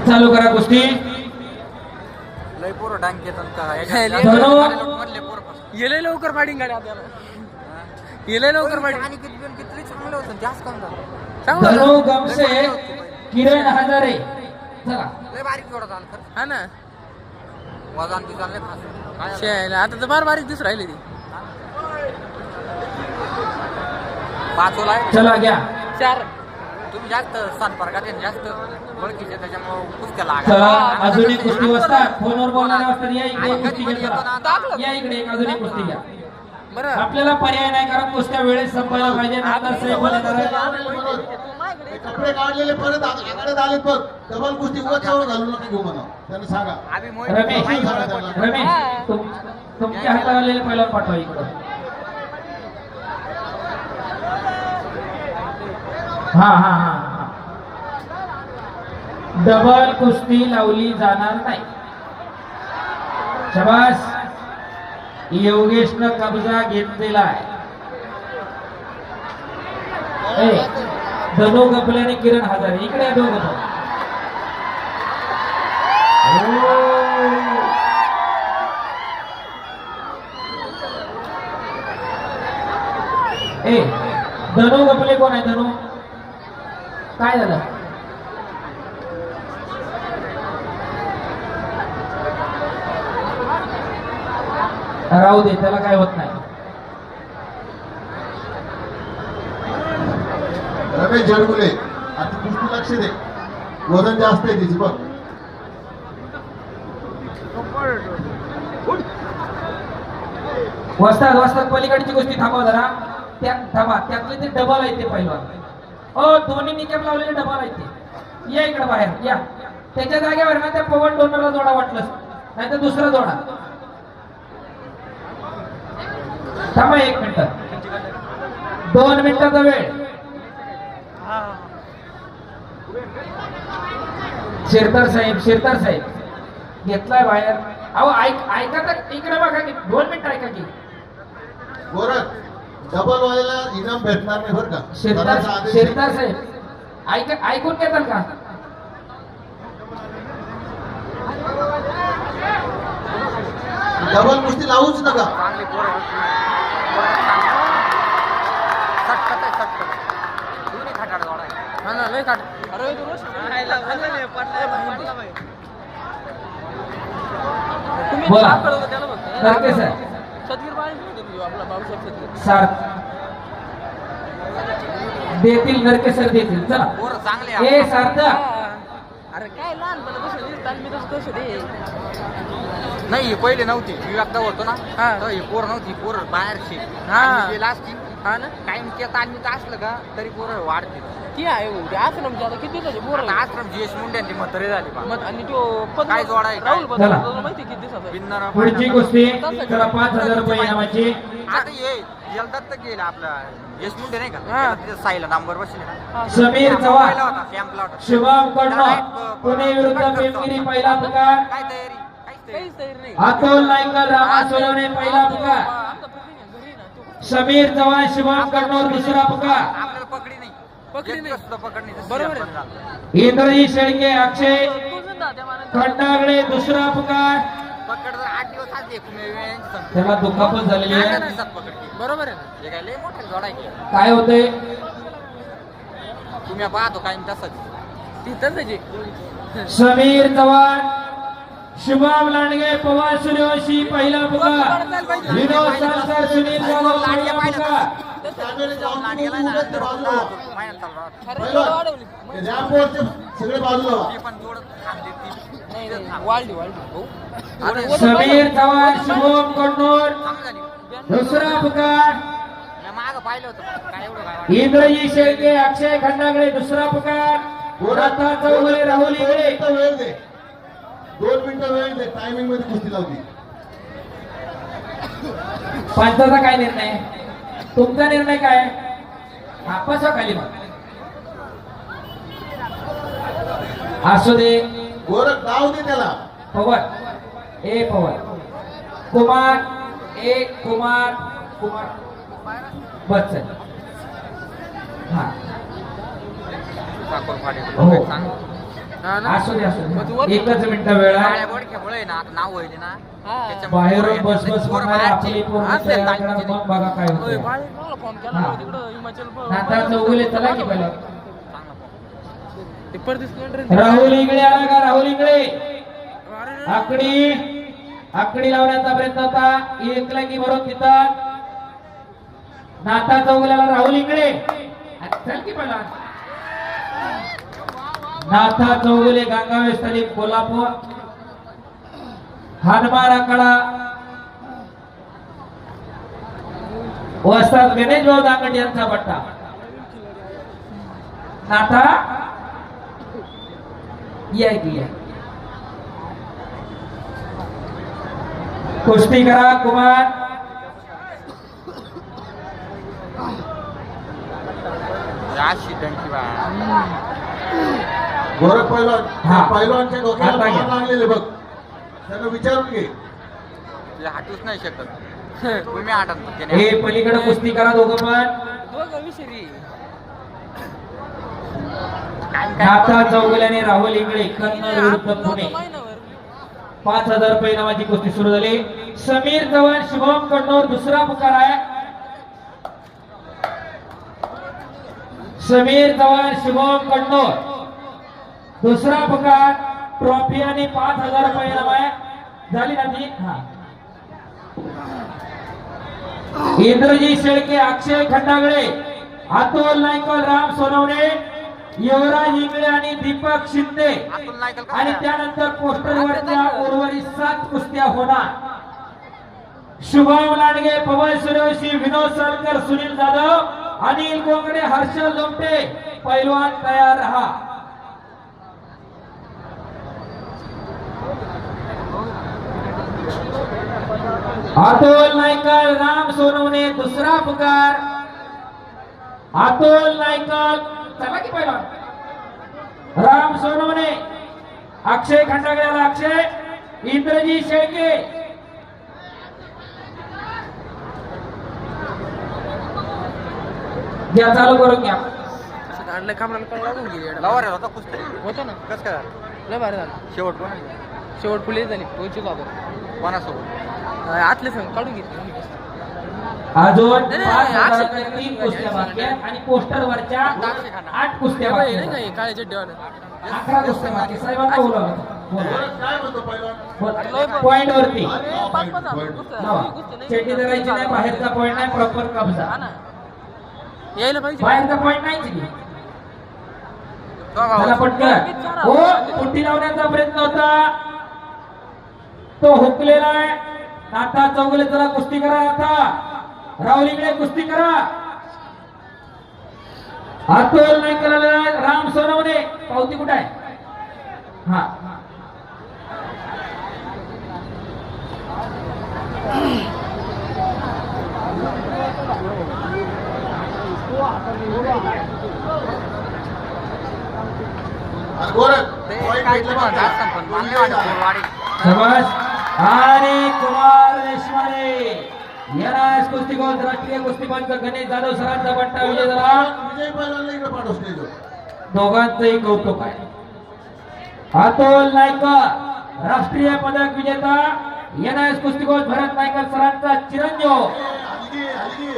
चालू करा कुस्ती. लय पोरं डांग घेतात का येले लवकर फाडिंग गाडी आपल्याला. येले लवकर फाडिंग आणि किती चांगलं होतं जास्त काम झालं. धनु गमसे किरण हजारे. चला लय बारीक जोडा झाला खरं. हा ना. वजन ती चालले खास काय शेला आता तर बार बारीक दिसू राहिली ती. पाचोला आहे चला घ्या. 4 तुम्ही जास्त संपर्कात आहे, जास्त ओळखीचे त्याच्यामुळे कुस्त्या चला लागा. अजून एक कुस्ती बसतात. फोनवर बोलणारे असतात. या इकडे कुस्ती घ्या. या इकडे एक अजून एक कुस्ती घ्या. बरं आपल्याला पर्याय नाही कारण कुस्त्या वेळेत संपायला पाहिजे. नाहीतर सैफ येणार आहे. कपडे काढलेले परत आकडे आले बघ. डबल कुस्ती उगाच घालून नका घेऊ म्हणा त्यांना सांगा. आम्ही रमेश रमेश तुमच्या हातात आलेले पहिला पाठवा इकडं. हा हा हा डबल कुस्ती लावली जाणार नाही. शाबास. योगेशनं कब्जा घेतलेला आहे. धनु गपले आणि किरण हजारे इकडे दोघं. धनु गपले कोण आहे? धनु काय झालं? राहू दे त्याला काय होत नाही. रमेश जडगुले आता कुस्ती लक्ष दे. वजन जास्त आहे तिची बघ. वस्ताद वस्ताद पलीकडची गोष्टी थांबवा जरा. त्या थांबा त्यातले ते डबल आहे ते पहिला. दोन्ही निकॅप लावलेले डबल आहे ते. या इकडे बाहेर या. त्याच्या जागेवर ना त्या पवन डोनरला जोडा वाटलंच नाही तर दुसरा जोडा. थांबा 1 मिनिट. 2 मिनिटाचा वेळ. शिरदार साहेब घेतलाय बाहेर. अहो ऐका तर इकडे बघा की 2 मिनिट ऐका की. गोरख डबल व्हायला इनाम भेटणार नाही बरं का. शिरदार साहेब ऐकून घेताल का? डबल कुस्ती लावूच नका. चांगली पोरं सटकत आहे सटकत. दोन्ही खटाड जोडा आहे. हा ना लय काट. अरे बोला. नरके सर सदगीर आपला बाबूसाहेब सदगीर सार देतील. नरके सर देतील. चला पोरं चांगले ए सारदा. अरे काय लहानपणापासून मी तसं कसं दे. नाही ही पहिले नव्हती. मी एकदा होतो ना हा. तर ही पोर नव्हती. पोर बाहेरची हा. लास्ट हा ना. टाइम ते ताणीच असलं का तरी पोरं वाढते. ती आहे एवढी आश्रमची आता किती दिवसाची पोरं. आता आश्रम जीएस मुंड्यांची म्हातारी झाली बा. मग आणि तो काय जोडा आहे, राहुल काय? चला. बद्दल माहिती किती दिवसाचा आहे? बिन्नर पुढची कुस्ती. चला 5000 रुपये इनामाची. आता ये जलदत्त गेला आपला यश मुंडे नाही का हा. त्याला तिथे साईला नंबर बसले ना. समीर पहिला चव्हाण होता कॅम्पला होता. शिवम कडनं पुणे विरुद्ध पेमगिरी पहिला पुकार. काय तयारी काहीच तयारी. काहीच तयारी नाही. अतुल नाईकर रामा सोनवणे पहिला पुकार. आमचा प्रतिनिधी घरी ना तो समीर चव्हाण शिवम कडनोर दुसरा पुकार. आपल्याला पकडी नाही. पकडी एक नाही. दिवस सुद्धा पकड नाही. बरोबर आहे. पण झालं. इंद्रजी शेळके अक्षय तोच ना त्या मानाने. खंडागडे दुसरा पुकार. पकड जर 8 दिवस आज त्याला दुखापत झालेली आहे. बरोबर आहे ना. हे काय लय मोठा जोडा आहे. काय होतंय? तुम्ही पाहतो काय तसंच. ती तसंच आहे. समीर चव्हाण शुभम लांडगे पवन सूर्यवंशी पहिला पुकार. विनोद सरसर सुनील जाधव पहिला पुकार. सगळे बाजूला व्हा. नाही नाही वाढली भाऊ. समीर चव्हाण शुभम कन्नूर दुसरा पुकार. माग पाहिलं होतं काय एवढं काय इंद्रजी शेळके अक्षय खंडागडे दुसरा पुकार. गोराता चौगुले राहुल इंगळे. वेळ दे. 2 मिनिटं वेळ दे. टायमिंग मध्ये कुस्ती लावली. पंचाचा काय निर्णय? तुमचा निर्णय काय? बसा खाली मग. असू दे. गोरख नाव दे त्याला. पवन पवन कुमार कुमार कुमार बच्चन. हा साखर फाटे हो. सांग. हा ना. असू दे असू मग तू दे वर- एकच मिनिट वेळ आहे काळ्या बोडक्यामुळे ना नाव होईल ना हा. त्याच्यामुळे बाहेरून पोरं बस बस पोरं करणारे बाहेरची आपली पोरं असेल तयार दांडीची करा, ती. मग बघा काय होय, होतंय. बाहेर मला फोन केला हा. होता तिकडं हिमाचल नाता चौगुले चला की पहिला चांगला पोरं. ते परदेश country- राहुल इंगळे आला का राहुल इंगळे अरे, आकडी लावण्याचा प्रयत्न होता एकला की भरून तिथं नाता चौगुल्याला राहुल इंगळे चल की पहिला नाथा चौगुले गांगावे स्थळी कोल्हापूर हनुमान आकडा वस्ताद गणेश भाऊ दांगट यांचा पट्टा नाथा या की या कुस्ती करा कुमार अशी दंडी बा. गोरख पैलवान हा. पैलवानच्या डोक्याला आता घ्या. बाण लागलेले बघ त्यांना विचारून घे ते हटूच नाही शकत तुम्ही हटत हे पलीकडे कुस्ती करा दोघं पण दोघं विषयी. नाथा चौगुले आणि राहुल इंगळे कन्नड विरुद्ध आपण पुणे नव्हतं महिनाभर. 5,000 रुपये नावाची कुस्ती सुरू झाली समीर चव्हाण शुभम कन्नौर दुसरा पुकार आहे समीर चव्हाण शुभम कन्नौर दुसरा पुकार ट्रॉफी आणि 5,000 रुपये नाव आहे झाली ना ती हा इंद्रजी शेळके अक्षय खंडागळे अतुल नायकल राम सोनवणे युवराज इंगळे आणि दीपक शिंदे अतुल नायकल का? आणि त्यानंतर पोस्टरवरच्या उर्वरित 7 कुस्त्या होणार शुभम लांडगे पवन सूर्यवंशी विनोद सालकर सुनील जाधव अनिल कोंगडे हर्षल लोमटे पैलवान तयार रहा अतुल नायकल राम सोनवणे दुसरा पुकार अतुल नायकल चला की पैलवान राम सोनवणे अक्षय खंडागळ्याला अक्षय इंद्रजी शेळके घ्या चालू करून घ्या असं दांडल्या कामाला पण लागून गेली याडा. लवर होता कुस्ती होतं ना कस काय लय भारी झालं शेवट कोण शेवट फुले झाली पोहोचलो आपण कोणासोबत आतले संग काढून घेतली अजून नाही, 5,000 अक्षय रुपये खंडागळे 3 कुस्त्या बाकी आहेत आणि पोस्टरवरच्या अक्षय खंडागळे. 8 कुस्त्या बाकी नाही आहेत. नाही काळ्या चड्डीवाले 11 कुस्त्या बाकी साहेबांना बोलवा गोरख काय म्हणतो पैलवान पॉइंट वरती पाच पाच आपण कुस्त्या- लावा. कुस्त्या नाही. चेटी धरायची नाही बाहेरचा पॉइंट नाही प्रॉपर हा कब्जा ना यायला पाहिजे बाहेरचा पॉइंट नाहीच की तो भाऊ. त्याला पटकन हो कुट्टी लावण्याचा प्रयत्न होता तो हुकलेला आहे नाथा चौगुले चला कुस्ती करा आता राहुल इंगळे कुस्ती करा अतुल नायकल राम सोनवणे पावती कुठे आहे हा गोरख ते पॉईंट काय भेटलं तुम्हाला बघ. जास्त पण मान्य वाटत पोरवाडी. शाबास आणि कुमार देशमाने याला कुस्तीकोच राष्ट्रीय कुस्तीपंच गणेश जाधव सरांचा पट्टा विजय झाला विजय पैलवानला इकडे पाठव स्टेजवर दोघांचंही कौतुक आहे अतुल नायकर राष्ट्रीय पदक विजेता एनएस कुस्तीकोच भरत नायकर सरांचा चिरंजीव हलगी हलगी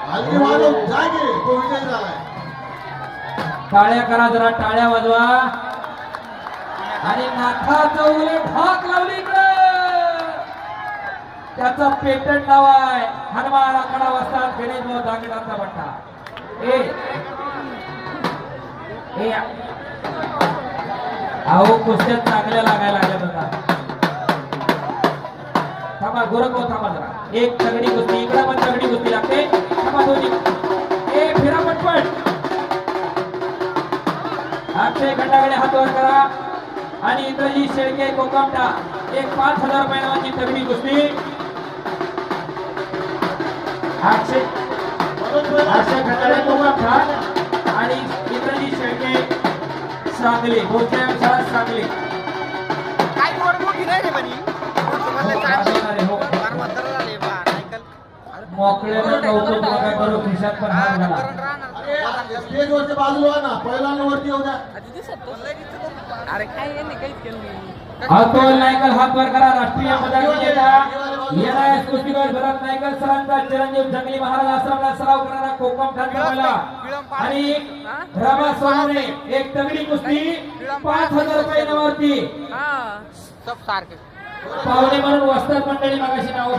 हलगी वाजव जागे तो विजय झालाय टाळ्या करा जरा टाळ्या वाजवा आणि नाथा चौगुले ढाक लावली इकडे त्याचं पेटंट नाव आहे हनुमान आकडा वस्ताद गणेश भाऊ दांगडांचा पट्टा ए अहो कुस्त्यात चांगल्या लागायला लागल्या होता थांबा गोरख थांबा जरा एक तगडी कुस्ती इकडे पण तगडी कुस्ती लागते थांबा दोन्ही ए फिरा पटपट अक्षय खंडागळे हात वर करा आणि इंद्रजी शेळके कोकमटा एक 5,000 रुपये नावाची तगडी कुस्ती अक्षय खंडागळे कोकमटा आणि इंद्रजी शेळके सांगली भोसले शाळा सांगली काय वर मोठी नाही रे बनी. अरे हो. फार म्हातारं झाले बा, नायकल. मोकळ्यानं कौतुक बघा करू खिशात पण हात घाला करंट राहणार. स्टेज वरच्या बाजूला व्हा ना, पहिल्यांदा वरती येऊ द्या. आधी दिसत होतं. अरे काय यांनी काहीच केलं नाही. अतुल नायकल हात वर करा. राष्ट्रीय पदक विजेता येणाऱ्या कुस्तीगीर भरत नायकल सरांचा चिरंजीव जंगली महाराज आश्रमला सराव करणारा कोकम ठाणे आणि रमा सोनवणे एक तगडी कुस्ती 5,000 रुपये नावावरती हा सब सारखे पाहुणे म्हणून वस्तात मंडळी मागाशी नाव